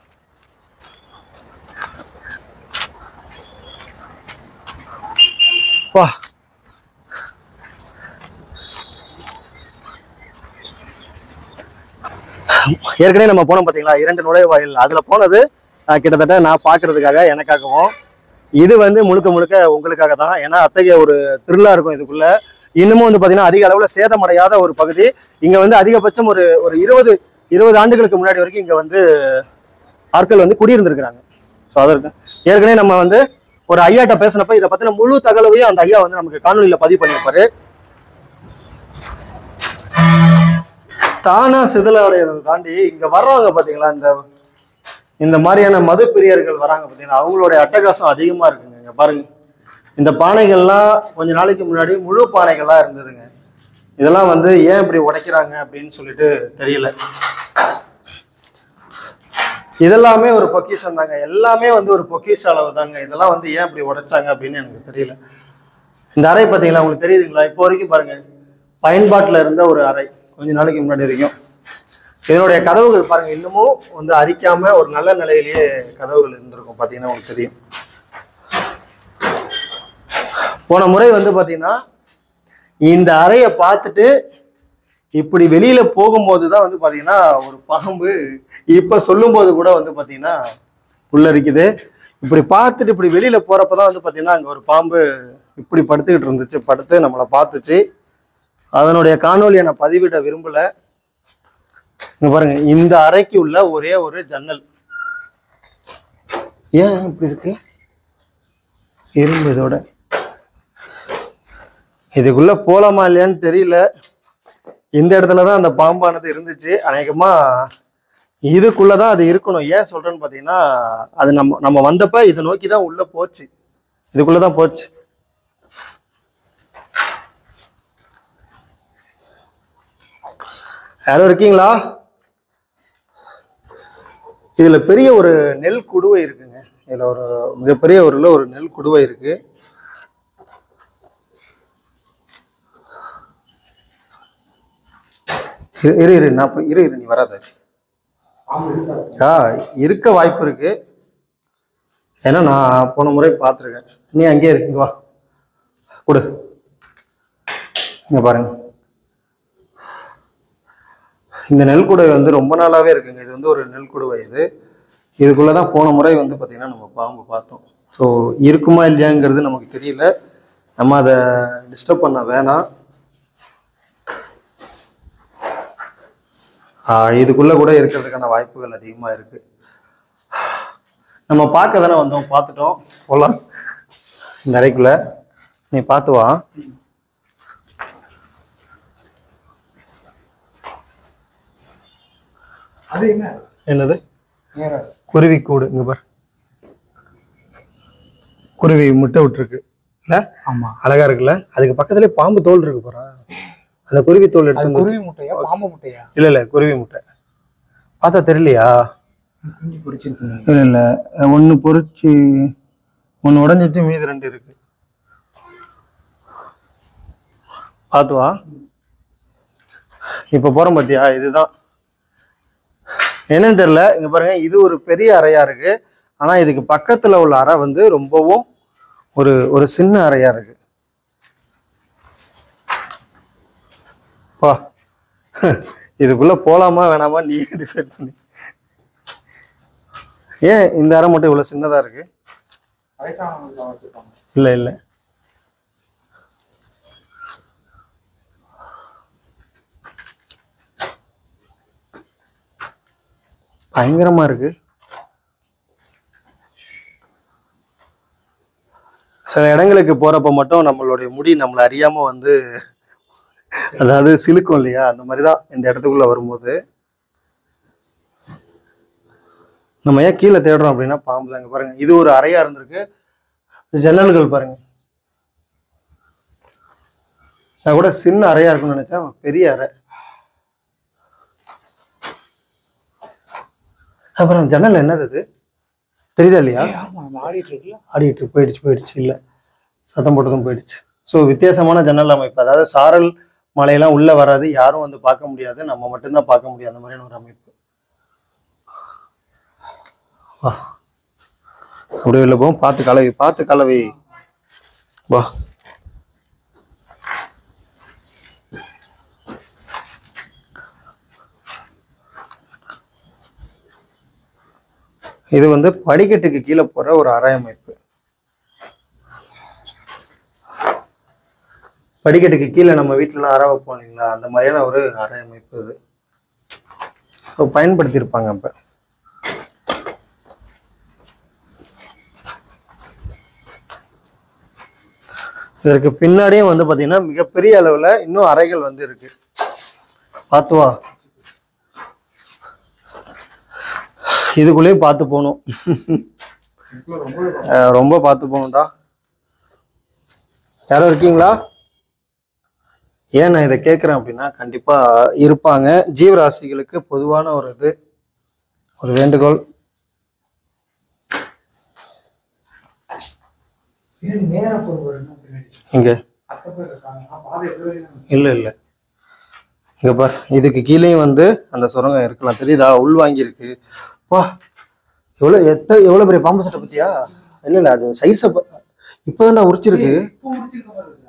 வா, ஏற்கனவே நம்ம போனோம் பார்த்தீங்களா 2 நுழைவாயில், அதில் போனது கிட்டத்தட்ட நான் பார்க்கறதுக்காக எனக்காகவும். இது வந்து முழுக்க முழுக்க உங்களுக்காக தான். ஏன்னா அத்தகைய ஒரு த்ரில்லா இருக்கும் இதுக்குள்ள. இன்னமும் வந்து பார்த்தீங்கன்னா அதிக அளவில் சேதமடையாத ஒரு பகுதி. இங்கே வந்து அதிகபட்சம் ஒரு ஒரு 20 ஆண்டுகளுக்கு முன்னாடி வரைக்கும் இங்கே வந்து ஆட்கள் வந்து குடியிருந்திருக்கிறாங்க. ஸோ அதற்கு ஏற்கனவே நம்ம வந்து ஒரு ஐயாட்ட பேசினப்ப இதை பற்றின முழு தகவலையும் அந்த ஐயா வந்து நமக்கு காணொலியில் பதிவு பண்ணியிருப்பாரு. தானா சிதலடைகிறத தாண்டி இங்கே வர்றவங்க பார்த்தீங்களா, இந்த மாதிரியான மது பிரியர்கள் வராங்க பார்த்தீங்கன்னா அவங்களுடைய அட்டகாசம் அதிகமாக இருக்குங்க. இங்கே பாருங்க, இந்த பானைகள்லாம் கொஞ்ச நாளைக்கு முன்னாடி முழு பானைகள்லாம் இருந்ததுங்க. இதெல்லாம் வந்து ஏன் இப்படி உடைக்கிறாங்க அப்படின்னு சொல்லிட்டு தெரியல. இதெல்லாமே ஒரு பொக்கிஷம் தாங்க, எல்லாமே வந்து ஒரு பொக்கிஷ அளவு தாங்க. இதெல்லாம் வந்து ஏன் இப்படி உடைச்சாங்க அப்படின்னு எனக்கு தெரியல. இந்த அறை பார்த்தீங்களா, உங்களுக்கு தெரியுதுங்களா? இப்போ வரைக்கும் பாருங்க, பயன்பாட்டில் இருந்த ஒரு அறை கொஞ்ச நாளைக்கு முன்னாடி வரைக்கும். இதனுடைய கதவுகள் பாருங்க, இன்னமும் வந்து அரிக்காம ஒரு நல்ல நிலையிலேயே கதவுகள் இருந்திருக்கும். பார்த்தீங்கன்னா உங்களுக்கு தெரியும். போன முறை வந்து பார்த்தீங்கன்னா இந்த அறையை பார்த்துட்டு இப்படி வெளியில போகும்போது தான் வந்து பார்த்தீங்கன்னா ஒரு பாம்பு இப்போ சொல்லும்போது கூட வந்து பார்த்தீங்கன்னா புல்லரிக்குது. இப்படி பார்த்துட்டு இப்படி வெளியில போறப்ப தான் வந்து பார்த்தீங்கன்னா அங்கே ஒரு பாம்பு இப்படி படுத்துக்கிட்டு இருந்துச்சு. படுத்து நம்மளை பார்த்துச்சு. அதனுடைய காணொலியை நான் பதிவிட விரும்பல. இங்க பாருங்க, இந்த அறைக்கு உள்ள ஒரே ஒரு ஜன்னல். ஏன் இப்படி இருக்கு? இரும்பு இதோட இதுக்குள்ள போலாமா இல்லையான்னு தெரியல. இந்த இடத்துல தான் அந்த பாம்பானது இருந்துச்சு. அநேகமா இதுக்குள்ளதான் அது இருக்கணும். ஏன் சொல்றேன்னு பாத்தீங்கன்னா, அது நம்ம வந்தப்ப இதை நோக்கி தான் உள்ள போச்சு, இதுக்குள்ளதான் போச்சு. யாரும் இருக்கீங்களா? இதுல பெரிய ஒரு நெல் குடுவை இருக்குங்க. இதுல ஒரு மிகப்பெரிய ஒரு நெல் குடுவை இருக்கு. இரு நான் இரு நீ வராத. இருக்க வாய்ப்பு இருக்கு. ஏன்னா நான் போன முறை பார்த்துருக்கேன். நீ அங்கேயே இருக்கு, வா கொடு. இங்க பாருங்க, இந்த நெல் குடுவை வந்து ரொம்ப நாளாவே இருக்குங்க. இது வந்து ஒரு நெல் குடுவை. இதுக்குள்ளதான் போன முறை வந்து பார்த்தீங்கன்னா நம்ம பாம்பு பார்த்தோம். ஸோ இருக்குமா இல்லையாங்கிறது நமக்கு தெரியல. நம்ம அதை டிஸ்டர்ப் பண்ண வேணாம். இதுக்குள்ள கூட இருக்கிறதுக்கான வாய்ப்புகள் அதிகமா இருக்கு. நம்ம பார்க்க தானே வந்தோம், பார்த்துட்டோம், போலாம். இந்த அறைக்குள்ள நீ பார்த்து வா. என்னது? குருவி கூடு. இங்க பாரு, குருவி முட்டை விட்டுருக்கு இல்ல? அழகா இருக்குல்ல? அதுக்கு பக்கத்துலயே பாம்பு தோல் இருக்கு பாரு. அந்த குருவி தோல் எடுத்து. குருவி முட்டையா பாம்பு முட்டையா? இல்ல குருவி முட்டை. பார்த்தா தெரியலையா? இல்ல ஒண்ணு பொறிச்சு, ஒண்ணு உடஞ்சிச்சு, மீது 2 இருக்கு. பார்த்து வா. இப்ப போறோம் பாத்தியா? இதுதான் என்னன்னு தெரியல. இங்க பாருங்க, இது ஒரு பெரிய அறையா இருக்கு. ஆனா இதுக்கு பக்கத்துல உள்ள அறை வந்து ரொம்பவும் ஒரு சின்ன அறையா இருக்கு. வா, இதுக்குள்ள போலாமா வேணாமா நீ டிசைட் பண்ணி. ஏன் இந்த அறை மட்டும் இவ்வளவு சின்னதா இருக்கு? இல்ல பயங்கரமா இருக்கு. சில இடங்களுக்கு போறப்ப மட்டும் நம்மளுடைய முடி நம்மளை அறியாம வந்து, அதாவது சிலுக்கும் இல்லையா, அந்த மாதிரிதான் இந்த இடத்துக்குள்ள வரும்போது. நம்ம ஏன் கீழே தேடுறோம் அப்படின்னா பாம்பு தாங்க. பாருங்க, இது ஒரு அறையா இருந்திருக்கு. ஜன்னல்கள் பாருங்க, நான் கூட சின்ன அறையா இருக்கும்னு நினைச்சேன், பெரிய அறை. அப்புறம் ஜன்னல் என்னது அது தெரியுதா இல்லையா? ஆடிட்டு போயிடுச்சு இல்லை, சத்தம் போட்டதும் போயிடுச்சு. ஸோ வித்தியாசமான ஜன்னல் அமைப்பு, அதாவது சாரல் மழையெல்லாம் உள்ள வராது, யாரும் வந்து பார்க்க முடியாது, நம்ம மட்டும்தான் பார்க்க முடியாது, அந்த மாதிரியான ஒரு அமைப்பு. வா அப்படியே வெளில போவோம். பார்த்து கலவை வா. இது வந்து படிக்கட்டுக்கு கீழே போற ஒரு அறை அமைப்பு. படிக்கட்டுக்கு கீழே நம்ம வீட்டுல அறை வைப்போம் இல்லைங்களா, அந்த மாதிரியான ஒரு அறை அமைப்பு இது. ஸோ பயன்படுத்தியிருப்பாங்க. அப்ப இதற்கு பின்னாடியும் வந்து பாத்தீங்கன்னா மிகப்பெரிய அளவுல இன்னும் அறைகள் வந்து இருக்கு. பார்த்து வா, இதுக்குள்ளேயும் பார்த்து போகணும். ரொம்ப பார்த்து போகணும்டா. யாரும் இருக்கீங்களா? ஏன் நான் இதை கேட்குறேன் அப்படின்னா, கண்டிப்பா இருப்பாங்க. ஜீவராசிகளுக்கு பொதுவான ஒரு இது, ஒரு வேண்டுகோள். இங்க இல்ல இல்ல, இங்க பார், இதுக்கு கீழேயும் வந்து அந்த சுரங்கம் இருக்கலாம், தெரியுதா? உள்வாங்கி இருக்கு. வா, எவ்வளவு பெரிய பாம்பு சட்டை பத்தியா? இல்ல இல்ல, அது சைஸ இப்பதான்டா உரிச்சிருக்கு.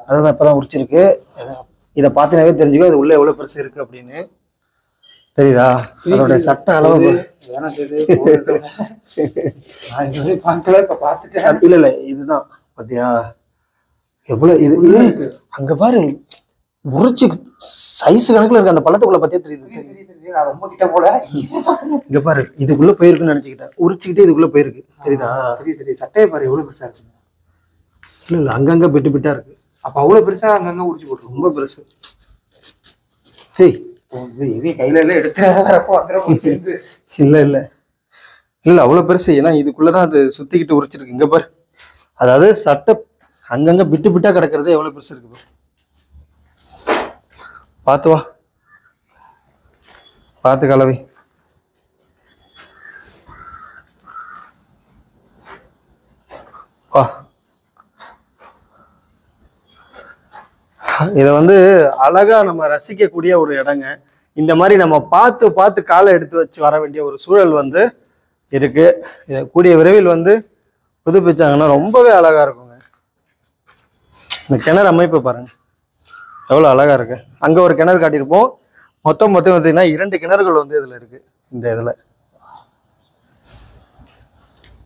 அதான் இப்பதான் உரிச்சிருக்கு. இதை பார்த்தினாவே தெரிஞ்சுக்கோ இது உள்ள எவ்வளவு பெருசு இருக்கு அப்படின்னு. தெரியுதா? அதோட சட்ட அளவு. இல்ல இல்ல, இதுதான் பாத்தியா எவ்வளவு இது. அங்க பாரு, உரிச்சு சைஸ் கணக்குல இருக்கு. அந்த பழத்துக்குள்ள பத்தியா தெரியுது? இங்க பாரு, இதுக்குள்ள போயிருக்குன்னு நினைச்சுக்கிட்டேன், உரிச்சுக்கிட்டே இதுக்குள்ள போயிருக்கு. தெரியுதா? சட்டையை பாரு எவ்வளவு பெருசா இருக்கு. இல்ல இல்ல, அங்கங்க பிட்டு பிட்டா இருக்கு. அப்ப அவ்வளவு பெருசா அங்கங்க உரிச்சு போட்டு ரொம்ப பெருசு. சரி, கையில எல்லாம் எடுத்து இல்ல இல்ல இல்ல, அவ்வளவு பெருசு. ஏன்னா இதுக்குள்ளதான் அது சுத்திக்கிட்டு உரிச்சிருக்கு. இங்க பாரு, அதாவது சட்டை அங்கங்க பிட்டு பிட்டா கிடக்குறது எவ்வளவு பெருசு இருக்கு பாரு. பார்த்து வா, பார்த்து கலவை. வா, இதை வந்து அழகா நம்ம ரசிக்கக்கூடிய ஒரு இடங்க. இந்த மாதிரி நம்ம பார்த்து பார்த்து காலை எடுத்து வச்சு வர வேண்டிய ஒரு சூழல் வந்து இருக்கு. இதை கூடிய விரைவில் வந்து புதுப்பிச்சாங்கன்னா ரொம்பவே அழகா இருக்குங்க. இந்த கிணறு அமைப்பு பாருங்க எவ்வளவு அழகா இருக்கு. அங்க ஒரு கிணறு காட்டியிருப்போம். மொத்தம் பார்த்தீங்கன்னா 2 கிணறுகள் வந்து இதுல இருக்கு. இந்த இதுல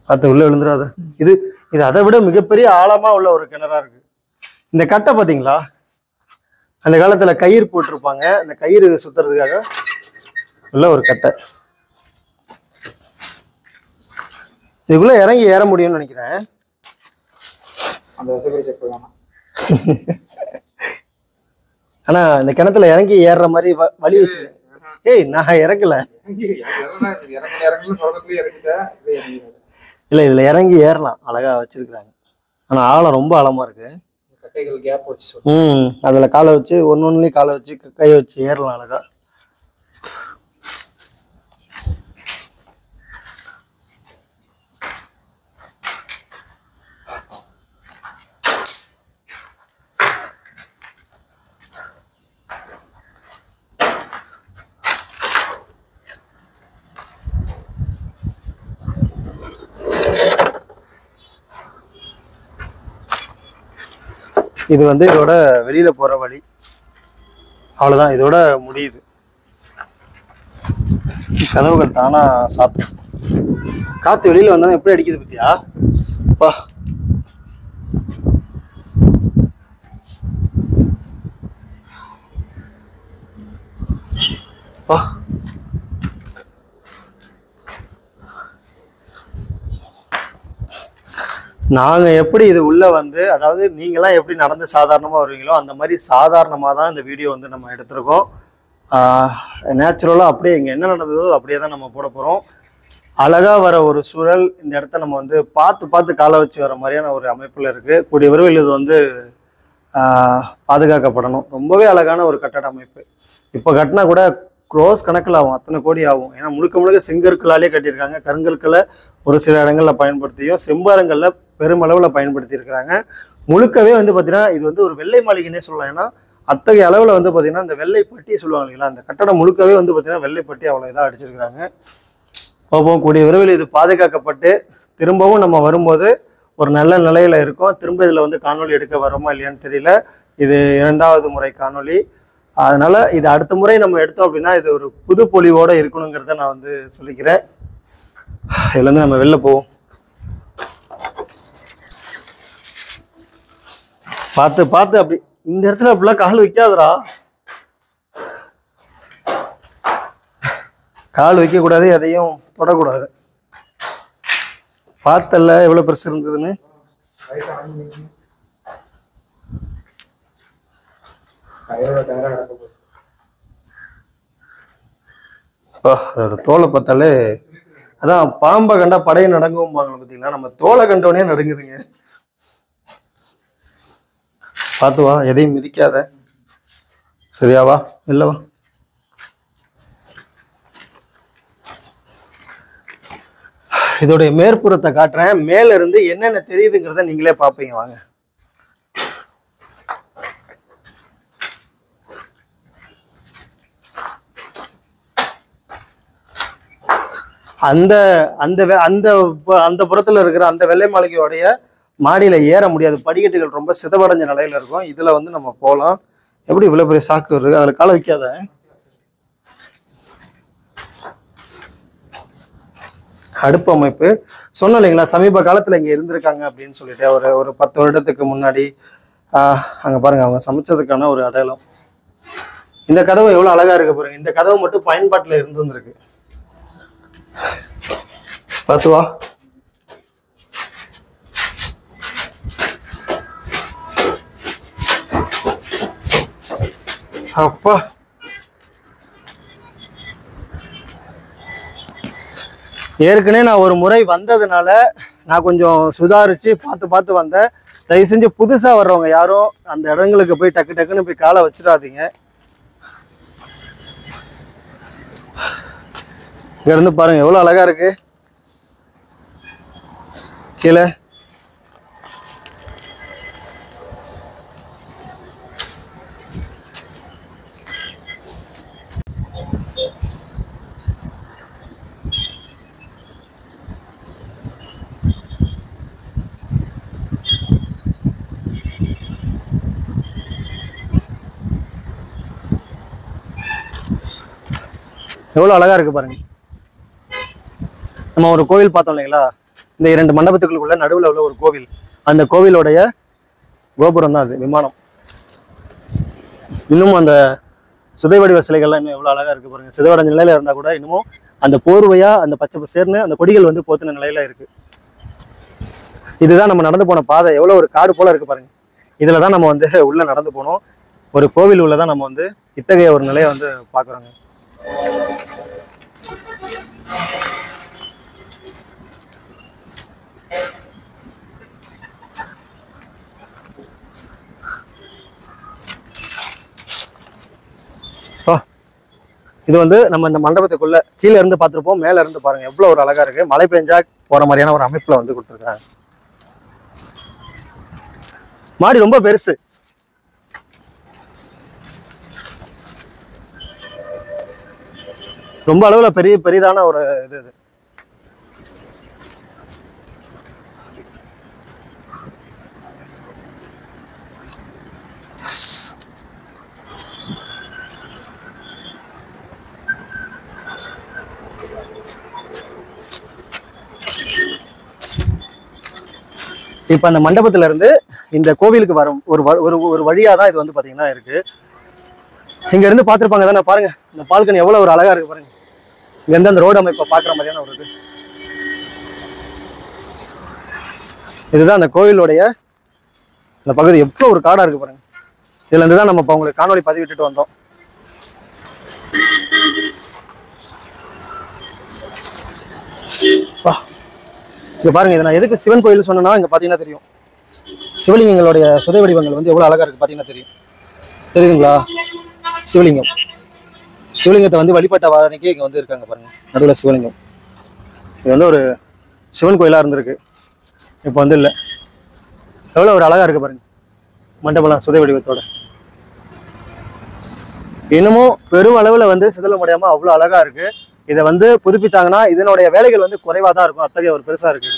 பார்த்து உள்ள விழுந்துடாத. இது இது அதை விட மிகப்பெரிய ஆழமா உள்ள ஒரு கிணறா இருக்கு. இந்த கட்டை பாத்தீங்களா, அந்த காலத்துல கயிறு போட்டிருப்பாங்க, அந்த கயிறு சுத்துறதுக்காக உள்ள ஒரு கட்டை. இதுக்குள்ள இறங்கி ஏற முடியும்னு நினைக்கிறேன். ஆனா இந்த கிணத்துல இறங்கி ஏறுற மாதிரி வழி வச்சிருக்கேன். ஏய், நான் இறங்கல. இல்ல, இதுல இறங்கி ஏறலாம், அழகா வச்சிருக்காங்க. ஆனா ஆழம் ரொம்ப ஆழமா இருக்கு. அதுல காலை வச்சு ஒன்னொன்னுலயும் காலை வச்சு கையை வச்சு ஏறலாம் அழகா. இது வந்து இதோட வெளியில போற வழி. அவ்வளவுதான், இதோட முடியுது. கதவுகள் தானா சாத்தும். காத்து வெளியில வந்தாலும் எப்படி அடிக்குது பத்தியா? வா, வா. நாங்க எப்படி இது உள்ள வந்து, அதாவது நீங்களாம் எப்படி நடந்து சாதாரணமா வருவீங்களோ அந்த மாதிரி சாதாரணமா தான் இந்த வீடியோ வந்து நம்ம எடுத்திருக்கோம். நேச்சுரலா அப்படியே இங்க என்ன நடந்ததோ அப்படியே தான் நம்ம போட போறோம். அழகா வர ஒரு சூழல். இந்த இடத்த நம்ம வந்து பார்த்து பார்த்து காலை வச்சு வர மாதிரியான ஒரு அமைப்புல இருக்கு. கூடிய விரைவில் இது வந்து பாதுகாக்கப்படணும். ரொம்பவே அழகான ஒரு கட்டட அமைப்பு. இப்போ கட்டினா கூட க்ரோஸ் கணக்கில் ஆகும், அத்தனை கோடி ஆகும். ஏன்னா முழுக்க முழுக்க செங்கற்களாலே கட்டியிருக்காங்க. கருங்கற்களை ஒரு சில இடங்களில் பயன்படுத்தியும் செம்பரங்களில் பெருமளவில் பயன்படுத்தி இருக்கிறாங்க. முழுக்கவே வந்து பார்த்தீங்கன்னா இது வந்து ஒரு வெள்ளை மாளிகைன்னே சொல்லலாம். ஏன்னா அத்தகைய அளவில் வந்து பார்த்தீங்கன்னா இந்த வெள்ளை பட்டி சொல்லுவாங்க இல்லைங்களா, அந்த கட்டடம் முழுக்கவே வந்து பார்த்தீங்கன்னா வெள்ளை பட்டி அவ்வளோ இதாக அடிச்சிருக்கிறாங்க. பார்ப்போம், கூடிய விரைவில் இது பாதுகாக்கப்பட்டு திரும்பவும் நம்ம வரும்போது ஒரு நல்ல நிலையில இருக்கும். திரும்ப இதில் வந்து காணொலி எடுக்க வரோமா இல்லையான்னு தெரியல. இது 2வது முறை காணொலி. அதனால இது அடுத்த முறை நம்ம எடுத்தோம் அப்படின்னா இது ஒரு புது பொலிவோட இருக்கணுங்கிறத நான் வந்து சொல்லிக்கிறேன். இதுல இருந்து நம்ம வெளில போவோம். பார்த்து பார்த்து அப்படி இந்த இடத்துல அப்படிலாம் கால் வைக்காதடா. கால் வைக்கக்கூடாது, எதையும் தொடக்கூடாது. பார்த்தல்ல எவ்வளவு பெருசு இருந்ததுன்னு. அதோட தோலை பார்த்தாலே அதான் பாம்பை கண்டா படையை நடங்குவாங்க பார்த்தீங்களா, நம்ம தோலை கண்டவனே நடுங்குதுங்க. பார்த்து வா, எதையும் மிதிக்காத. சரியாவா இல்லவா? இதோடைய மேற்புறத்தை காட்டுறேன். மேல இருந்து என்னென்ன தெரியுதுங்கிறத நீங்களே பார்ப்பீங்க வாங்க. அந்த அந்த அந்த அந்த புறத்துல இருக்கிற அந்த வெள்ளை மாளிகையோடைய மாடியில ஏற முடியாது. படிக்கட்டுகள் ரொம்ப சிதவடைஞ்ச நிலையில இருக்கும். இதுல வந்து நம்ம போகலாம். எப்படி இவ்வளவு பெரிய சாக்கு இருக்கு, அதுல கால வைக்காத. அடுப்பு அமைப்பு சொன்னோம் இல்லைங்களா, சமீப காலத்துல இங்க இருந்திருக்காங்க அப்படின்னு சொல்லிட்டு ஒரு 10 வருடத்துக்கு முன்னாடி. அங்க பாருங்க, அவங்க சமைச்சதுக்கான ஒரு அடையாளம். இந்த கதவு எவ்வளவு அழகா இருக்கு பாருங்க. இந்த கதவு மட்டும் பயன்பாட்டுல இருந்திருக்கு. பார்த்து வா. அப்பா, ஏற்கனவே நான் ஒரு முறை வந்ததுனால நான் கொஞ்சம் சுதாரிச்சு பார்த்து பார்த்து வந்தேன். தயவு செஞ்சு புதுசா வர்றவங்க யாரும் அந்த இடங்களுக்கு போய் டக்கு டக்குன்னு போய் காலை வச்சிடாதீங்க. இங்க இருந்து பாருங்க எவ்வளவு அழகா இருக்கு. கீழே எவ்வளவு அழகா இருக்கு பாருங்க. நம்ம ஒரு கோவில் பார்த்தோம் இல்லைங்களா, இந்த 2 மண்டபத்துக்குள்ள நடுவில் உள்ள ஒரு கோவில். அந்த கோவிலோடைய கோபுரம் தான் அது, விமானம். இன்னமும் அந்த சிதை வடிவ சிலைகள்லாம் இன்னும் எவ்வளவு அழகா இருக்கு பாருங்க. சிதைவடைஞ்ச நிலையில இருந்தா கூட இன்னமும் அந்த போர்வையா அந்த பச்சை பசேர்னு அந்த கொடிகள் வந்து போத்துன நிலையில இருக்கு. இதுதான் நம்ம நடந்து போன பாதை. எவ்வளவு ஒரு காடு போல இருக்கு பாருங்க. இதுலதான் நம்ம வந்து உள்ள நடந்து போனோம். ஒரு கோவில் உள்ளதான் நம்ம வந்து இத்தகைய ஒரு நிலையை வந்து பாக்குறோங்க. இது வந்து நம்ம இந்த மண்டபத்துக்குள்ள கீழே இருந்து பார்த்துருப்போம். மேல இருந்து பாருங்க எவ்வளவு ஒரு அழகா இருக்கு. மழை பெஞ்சா போற மாதிரியான ஒரு அமைப்புல வந்து கொடுத்துருக்காங்க. மாடி ரொம்ப பெருசு. ரொம்ப அளவுல பெரிதான ஒரு இது. இப்ப அந்த மண்டபத்துல இருந்து இந்த கோவிலுக்கு வரும் ஒரு வழியா தான் இது வந்து பாத்தீங்கன்னா இருக்கு. இங்க இருந்து பாத்துருப்பாங்க தானே, பாருங்க இந்த பால்கனி எவ்வளவு ஒரு அழகா இருக்கு பாருங்க. இங்க இருந்து அந்த ரோடு அமைப்பை பாக்குற மாதிரியான ஒரு இது. இதுதான் அந்த கோவிலுடைய அந்த பகுதி. எவ்வளவு ஒரு காடா இருக்கு பாருங்க. இதுல இருந்து தான் நம்ம இப்ப உங்களுக்கு காணொலி பதிவிட்டுட்டு வந்தோம். இங்க பாருங்க, இதை நான் எதுக்கு சிவன் கோயில் சொன்னேன்னா இங்க பாத்தீங்கன்னா தெரியும் சிவலிங்கங்களுடைய சுதை வடிவங்கள் வந்து எவ்வளவு அழகா இருக்கு பாத்தீங்கன்னா தெரியும். தெரியுதுங்களா? சிவலிங்கம், சிவலிங்கத்தை வந்து வழிபட்ட வாரணிக்கு இங்க வந்து இருக்காங்க பாருங்க, நடுவில் சிவலிங்கம். இது வந்து ஒரு சிவன் கோயிலா இருந்திருக்கு, இப்போ வந்து இல்லை. எவ்வளவு ஒரு அழகா இருக்கு பாருங்க மண்டபம் சுதை வடிவத்தோட. இன்னமும் பெரும் அளவுல வந்து சிதல முடியாம அவ்வளவு அழகா இருக்கு. இதை வந்து புதுப்பிச்சாங்கன்னா இதனுடைய வேலைகள் வந்து குறைவா தான் இருக்கும், அத்தகைய ஒரு பெருசா இருக்கு.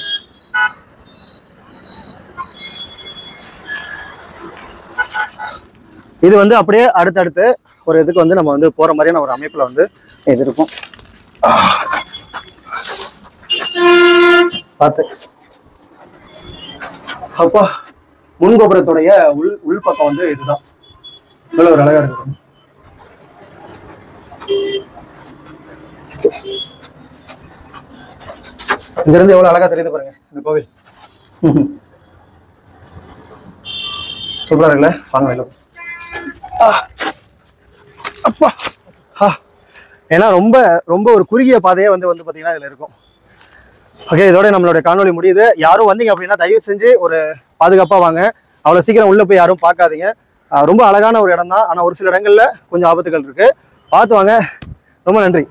இது வந்து அப்படியே அடுத்தடுத்து ஒரு இதுக்கு வந்து நம்ம வந்து போற மாதிரியான ஒரு அமைப்புல வந்து இது இருக்கும். பார்த்து அப்பா, முன்கோபுரத்துடைய உள் பக்கம் வந்து இதுதான். இவ்வளவு ஒரு அழகா இருக்கு. இங்க இருந்து எவ்வளவு அழகா தெரியுது பாருங்க இந்த கோவில். சூப்பரா இருக்குல்ல? வாங்க. அப்பா, ஏன்னா ரொம்ப ரொம்ப ஒரு குறுகிய பாதையே வந்து பாத்தீங்கன்னா இதுல இருக்கும். ஓகே, இதோட நம்மளோட காணொலி முடியுது. யாரும் வந்தீங்க அப்படின்னா தயவு செஞ்சு ஒரு பாதுகாப்பா வாங்க. அவ்வளவு சீக்கிரம் உள்ள போய் யாரும் பார்க்காதீங்க. ரொம்ப அழகான ஒரு இடம் தான், ஆனா ஒரு சில இடங்கள்ல கொஞ்சம் ஆபத்துகள் இருக்கு, பார்த்து வாங்க. ரொம்ப நன்றி.